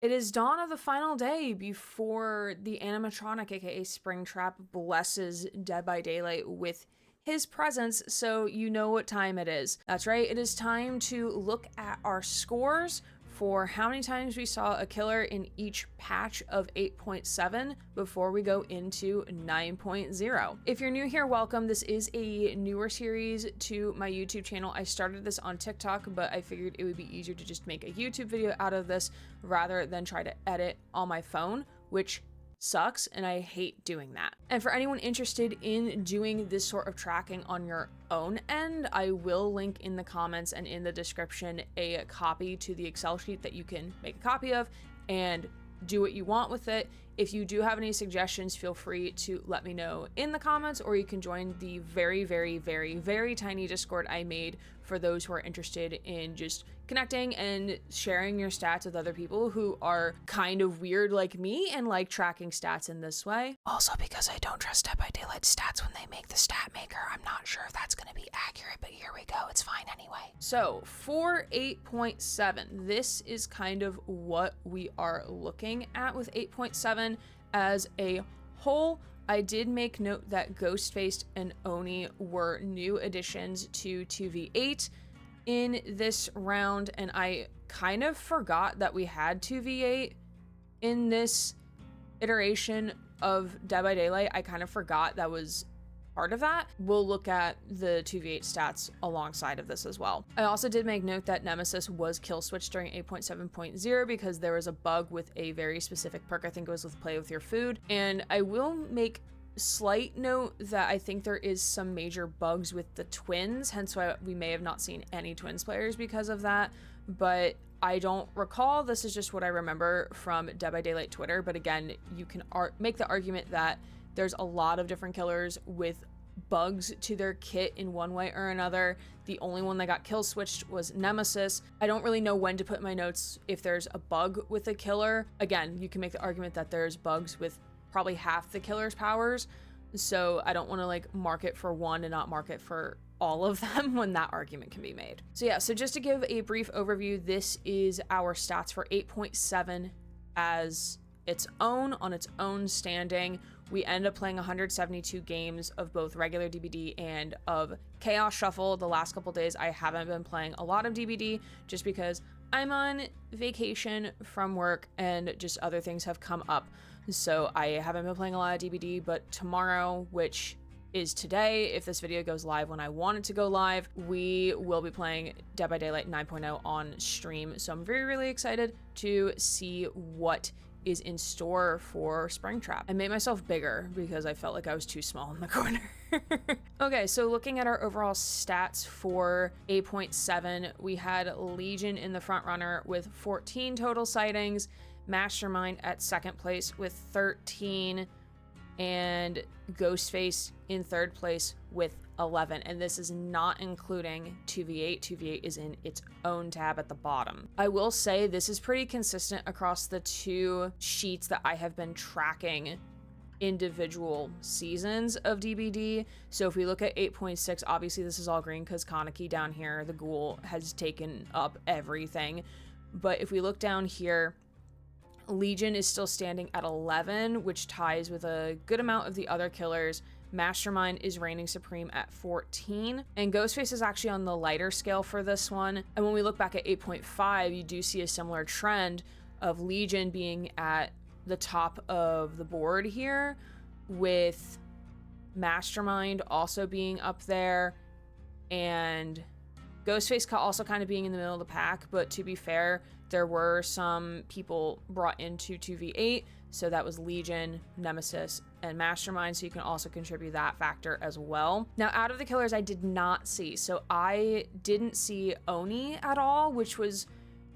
It is dawn of the final day before the animatronic, aka Springtrap, blesses Dead by Daylight with his presence, so you know what time it is. That's right, it is time to look at our scores for how many times we saw a killer in each patch of 8.7 before we go into 9.0. If you're new here, welcome. This is a newer series to my YouTube channel. I started this on TikTok, but I figured it would be easier to just make a YouTube video out of this rather than try to edit on my phone, which sucks, and I hate doing that. And for anyone interested in doing this sort of tracking on your own end, I will link in the comments and in the description a copy to the Excel sheet that you can make a copy of and do what you want with it. If you do have any suggestions, feel free to let me know in the comments, or you can join the very tiny Discord I made for those who are interested in just connecting and sharing your stats with other people who are kind of weird like me and like tracking stats in this way. Also, because I don't trust Dead by Daylight stats when they make the stat maker, I'm not sure if that's gonna be accurate, but here we go, it's fine anyway. So for 8.7, this is kind of what we are looking at with 8.7 as a whole. I did make note that Ghostface and Oni were new additions to 2v8 in this round, and I kind of forgot that we had 2v8 in this iteration of Dead by Daylight. I kind of forgot that was part of that. We'll look at the 2v8 stats alongside of this as well. I also did make note that Nemesis was kill switched during 8.7.0 because there was a bug with a very specific perk. I think it was with play with your food. And I will make slight note that I think there is some major bugs with the twins, hence why we may have not seen any twins players because of that, but I don't recall. This is just what I remember from Dead by Daylight Twitter. But again, you can make the argument that there's a lot of different killers with bugs to their kit in one way or another. The only one that got kill switched was Nemesis. I don't really know when to put in my notes if there's a bug with a killer. Again, you can make the argument that there's bugs with probably half the killer's powers, so I don't want to like mark it for one and not mark it for all of them when that argument can be made. So yeah, so just to give a brief overview, this is our stats for 8.7 as its own, on its own standing. We end up playing 172 games of both regular DBD and of Chaos Shuffle. The last couple days I haven't been playing a lot of DBD just because I'm on vacation from work and just other things have come up. So I haven't been playing a lot of DBD, but tomorrow, which is today, if this video goes live when I want it to go live, we will be playing Dead by Daylight 9.0 on stream. So I'm really excited to see what is in store for Springtrap. I made myself bigger because I felt like I was too small in the corner. Okay, so looking at our overall stats for 8.7, we had Legion in the front runner with 14 total sightings, Mastermind at second place with 13, and Ghostface in third place with 11, and this is not including 2v8. 2v8 is in its own tab at the bottom. I will say this is pretty consistent across the two sheets that I have been tracking individual seasons of DBD. So if we look at 8.6, obviously this is all green because Kaneki down here, the ghoul, has taken up everything. But if we look down here, Legion is still standing at 11, which ties with a good amount of the other killers. Mastermind is reigning supreme at 14, and Ghostface is actually on the lighter scale for this one. And when we look back at 8.5, you do see a similar trend of Legion being at the top of the board here, with Mastermind also being up there, and Ghostface also kind of being in the middle of the pack. But to be fair, there were some people brought into 2v8, so that was Legion, Nemesis, and Mastermind, so you can also contribute that factor as well. Now, out of the killers I did not see, so I didn't see Oni at all, which was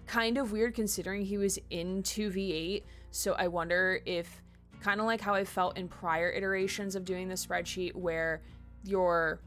kind of weird considering he was in 2v8, so I wonder if, kind of like how I felt in prior iterations of doing the spreadsheet, where your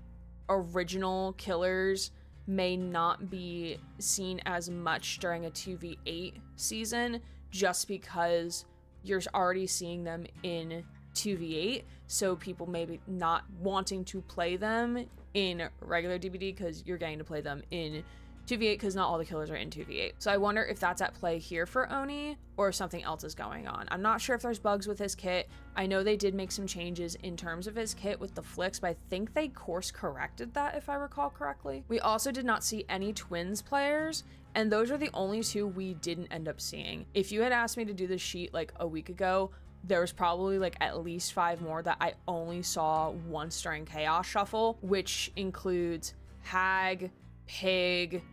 original killers may not be seen as much during a 2v8 season just because you're already seeing them in 2v8, so people maybe not wanting to play them in regular DBD because you're getting to play them in 2v8 because not all the killers are in 2v8. So I wonder if that's at play here for Oni or if something else is going on. I'm not sure if there's bugs with his kit. I know they did make some changes in terms of his kit with the flicks, but I think they course corrected that if I recall correctly. We also did not see any twins players, and those are the only two we didn't end up seeing. If you had asked me to do this sheet like a week ago, there was probably like at least 5 more that I only saw once during Chaos Shuffle, which includes Hag, Pig,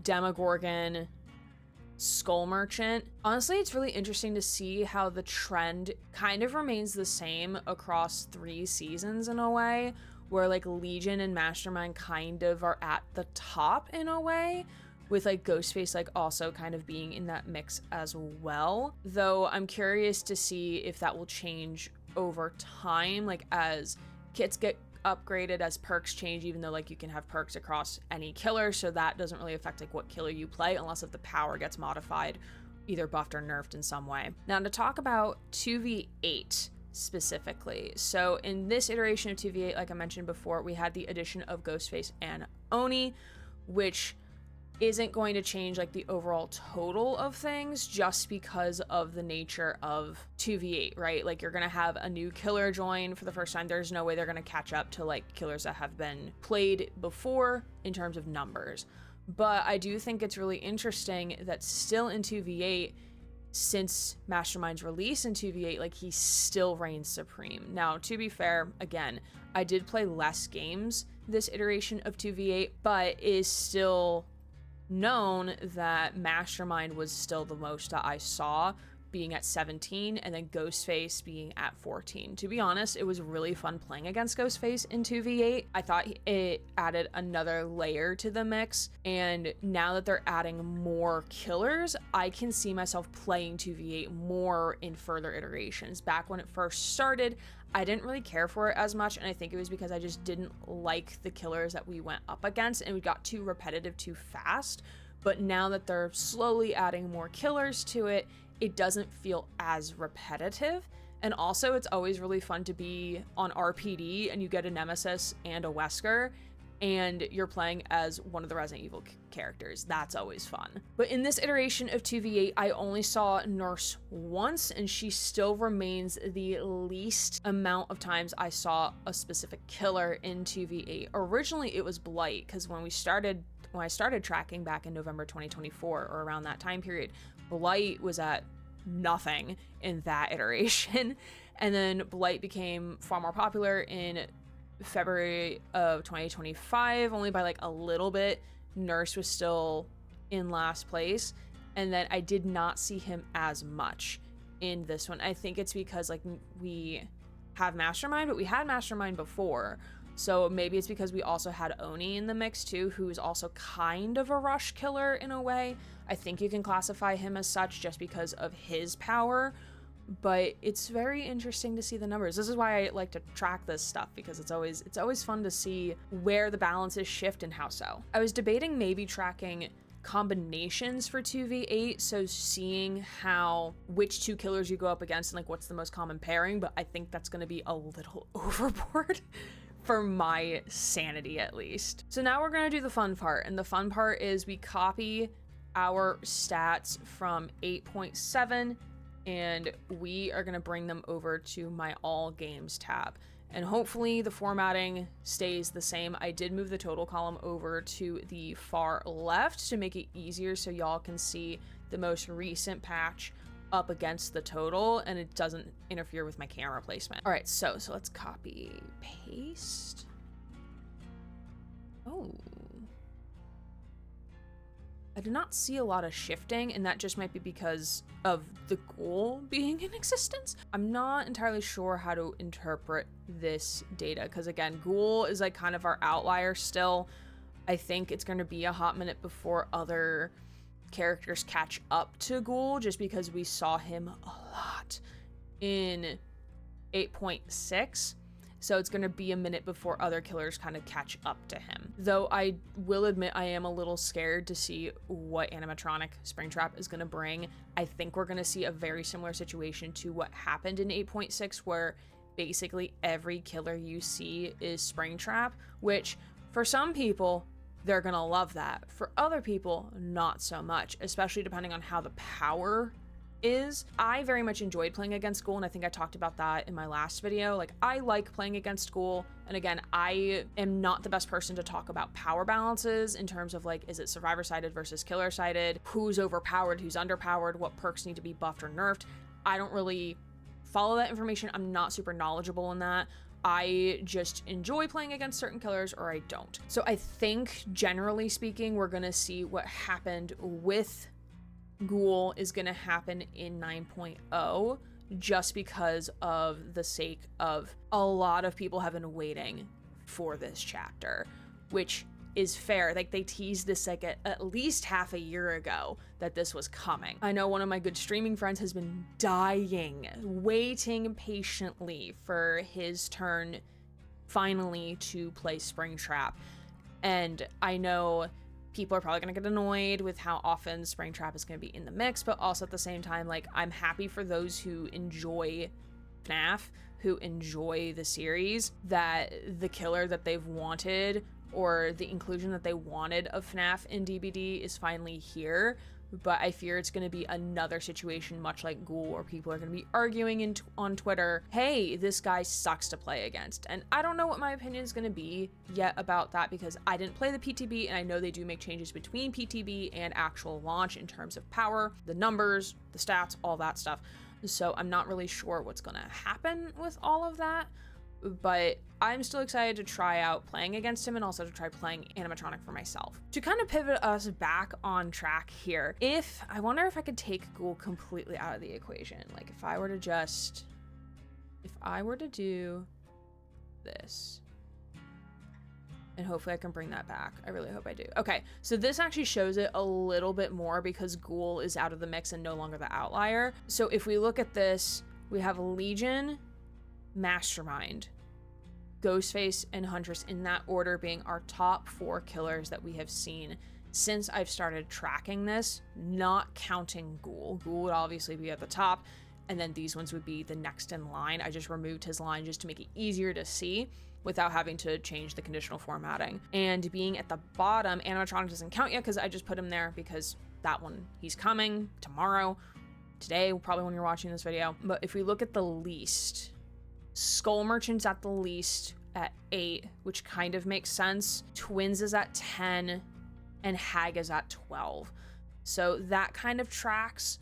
Demogorgon, Skull Merchant. Honestly, it's really interesting to see how the trend kind of remains the same across 3 seasons in a way, where like Legion and Mastermind kind of are at the top in a way, with like Ghostface like also kind of being in that mix as well. Though I'm curious to see if that will change over time, like as kits get upgraded, as perks change, even though like you can have perks across any killer, so that doesn't really affect like what killer you play unless if the power gets modified, either buffed or nerfed in some way. Now to talk about 2v8 specifically. So in this iteration of 2v8, like I mentioned before, we had the addition of Ghostface and Oni, which isn't going to change like the overall total of things just because of the nature of 2v8, right? Like you're gonna have a new killer join for the first time. There's no way they're gonna catch up to like killers that have been played before in terms of numbers. But I do think it's really interesting that still in 2v8, since Mastermind's release in 2v8, like he still reigns supreme. Now, to be fair, again, I did play less games this iteration of 2v8, but is still known that Mastermind was still the most that I saw, being at 17, and then Ghostface being at 14. To be honest, it was really fun playing against Ghostface in 2v8. I thought it added another layer to the mix, and now that they're adding more killers, I can see myself playing 2v8 more in further iterations. Back when it first started, I didn't really care for it as much, and I think it was because I just didn't like the killers that we went up against, and we got too repetitive too fast. But now that they're slowly adding more killers to it, it doesn't feel as repetitive. And also, it's always really fun to be on RPD and you get a Nemesis and a Wesker, and you're playing as one of the Resident Evil characters. That's always fun. But in this iteration of 2v8, I only saw Nurse once, and she still remains the least amount of times I saw a specific killer in 2v8. Originally, it was Blight, because when I started tracking back in November 2024, or around that time period, Blight was at nothing in that iteration. And then Blight became far more popular in February of 2025, only by like a little bit. Nurse was still in last place, and then I did not see him as much in this one. I think it's because like we have Mastermind, but we had Mastermind before, so maybe it's because we also had Oni in the mix too, who is also kind of a rush killer in a way. I think you can classify him as such just because of his power. But it's very interesting to see the numbers. This is why I like to track this stuff, because it's always fun to see where the balances shift and how so. I was debating maybe tracking combinations for 2v8, so seeing which 2 killers you go up against and like what's the most common pairing, but I think that's going to be a little overboard for my sanity at least. So now we're going to do the fun part, and the fun part is we copy our stats from 8.7 and we are going to bring them over to my all games tab. And hopefully the formatting stays the same. I did move the total column over to the far left to make it easier so y'all can see the most recent patch up against the total and it doesn't interfere with my camera placement. All right, so let's copy, paste. Oh. I did not see a lot of shifting, and that just might be because of the ghoul being in existence. I'm not entirely sure how to interpret this data, because again, ghoul is like kind of our outlier still. I think it's going to be a hot minute before other characters catch up to ghoul, just because we saw him a lot in 8.6. So it's going to be a minute before other killers kind of catch up to him. Though I will admit I am a little scared to see what Animatronic Springtrap is going to bring. I think we're going to see a very similar situation to what happened in 8.6, where basically every killer you see is Springtrap, which for some people they're gonna love that. For other people, not so much, especially depending on how the power is. I very much enjoyed playing against Ghoul, and I think I talked about that in my last video. Like, I like playing against Ghoul, and again, I am not the best person to talk about power balances in terms of like, is it survivor-sided versus killer-sided, who's overpowered, who's underpowered, what perks need to be buffed or nerfed. I don't really follow that information. I'm not super knowledgeable in that. I just enjoy playing against certain killers, or I don't. So I think, generally speaking, we're gonna see what happened with Ghoul is gonna happen in 9.0, just because of the sake of a lot of people have been waiting for this chapter, which is fair. Like, they teased this like at least half a year ago that this was coming. I know one of my good streaming friends has been dying, waiting patiently for his turn finally to play Springtrap. And I know people are probably gonna get annoyed with how often Springtrap is gonna be in the mix, but also at the same time, like, I'm happy for those who enjoy FNAF, who enjoy the series, that the killer that they've wanted, or the inclusion that they wanted of FNAF in DBD is finally here. But I fear it's going to be another situation much like Ghoul, where people are going to be arguing on Twitter, hey, this guy sucks to play against. And I don't know what my opinion is going to be yet about that, because I didn't play the PTB, and I know they do make changes between PTB and actual launch in terms of power, the numbers, the stats, all that stuff. So I'm not really sure what's going to happen with all of that. But I'm still excited to try out playing against him, and also to try playing Animatronic for myself. To kind of pivot us back on track here, I wonder if I could take Ghoul completely out of the equation. Like, if I were to do this, and hopefully I can bring that back. I really hope I do. Okay, so this actually shows it a little bit more because Ghoul is out of the mix and no longer the outlier. So if we look at this, we have Legion, Mastermind, Ghostface, and Huntress in that order being our top 4 killers that we have seen since I've started tracking this, not counting Ghoul. Ghoul would obviously be at the top, and then these ones would be the next in line. I just removed his line just to make it easier to see without having to change the conditional formatting. And being at the bottom, Animatronic doesn't count yet because I just put him there because that one, he's coming tomorrow, today, probably when you're watching this video. But if we look at the least, Skull Merchant's at the least at 8, which kind of makes sense. Twins is at 10, and Hag is at 12. So that kind of tracks.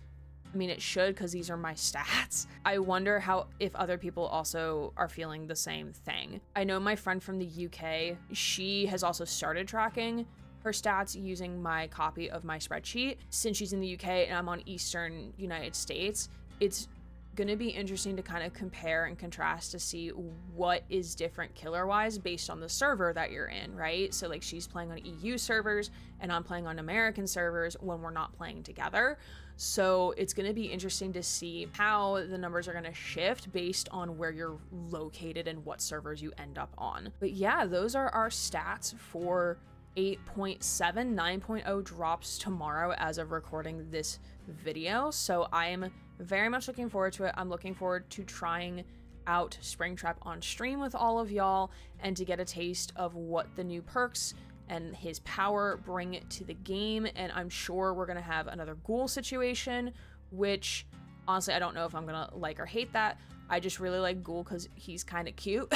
I mean, it should, because these are my stats. I wonder if other people also are feeling the same thing. I know my friend from the UK, she has also started tracking her stats using my copy of my spreadsheet. Since she's in the UK and I'm on Eastern United States, it's gonna be interesting to kind of compare and contrast to see what is different killer wise based on the server that you're in, right? So like, she's playing on EU servers and I'm playing on American servers when we're not playing together. So it's gonna be interesting to see how the numbers are gonna shift based on where you're located and what servers you end up on. But yeah, those are our stats for 8.7. 9.0 drops tomorrow as of recording this video, so I'm very much looking forward to it. I'm looking forward to trying out Springtrap on stream with all of y'all, and to get a taste of what the new perks and his power bring to the game. And I'm sure we're gonna have another Ghoul situation, which honestly I don't know if I'm gonna like or hate that. I just really like Ghoul because he's kind of cute.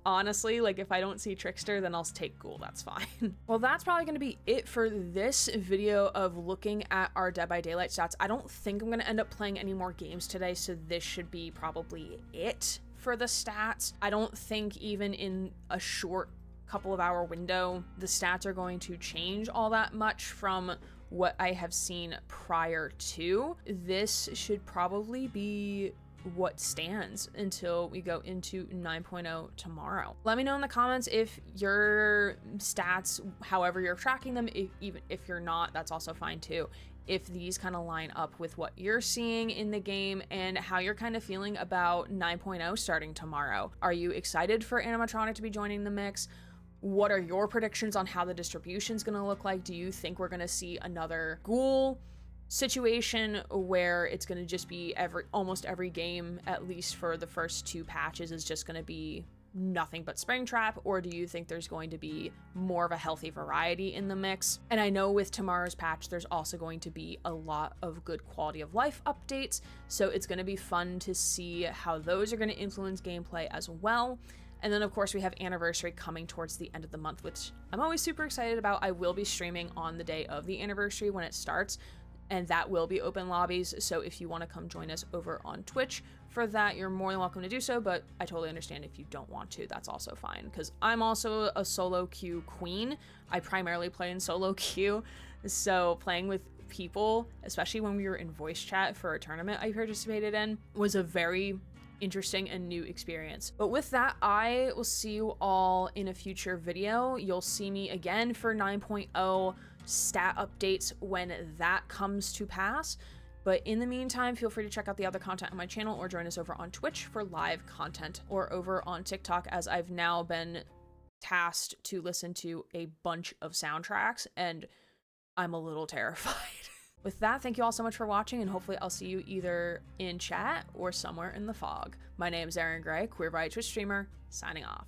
Honestly, like, if I don't see Trickster, then I'll take Ghoul, that's fine. Well, that's probably gonna be it for this video of looking at our Dead by Daylight stats. I don't think I'm gonna end up playing any more games today, so this should be probably it for the stats. I don't think even in a short couple of hour window, the stats are going to change all that much from what I have seen prior to. This should probably be what stands until we go into 9.0 tomorrow. Let me know in the comments if your stats, however you're tracking them, even if you're not, that's also fine too, if these kind of line up with what you're seeing in the game and how you're kind of feeling about 9.0 starting tomorrow. Are you excited for Animatronic to be joining the mix? What are your predictions on how the distribution is going to look like? Do you think we're going to see another Ghoul situation where it's going to just be almost every game, at least for the first 2 patches, is just going to be nothing but Springtrap, or do you think there's going to be more of a healthy variety in the mix? And I know with tomorrow's patch, there's also going to be a lot of good quality of life updates, so it's going to be fun to see how those are going to influence gameplay as well. And then of course we have Anniversary coming towards the end of the month, which I'm always super excited about. I will be streaming on the day of the Anniversary when it starts, and that will be open lobbies. So if you want to come join us over on Twitch for that, you're more than welcome to do so, but I totally understand if you don't want to, that's also fine, because I'm also a solo queue queen. I primarily play in solo queue, so playing with people, especially when we were in voice chat for a tournament I participated in, was a very interesting and new experience. But with that, I will see you all in a future video. You'll see me again for 9.0 stat updates when that comes to pass. But in the meantime, feel free to check out the other content on my channel or join us over on Twitch for live content, or over on TikTok, as I've now been tasked to listen to a bunch of soundtracks and I'm a little terrified. With that, thank you all so much for watching, and hopefully I'll see you either in chat or somewhere in the fog. My name is Aaron Gray, Queer by Twitch streamer, signing off.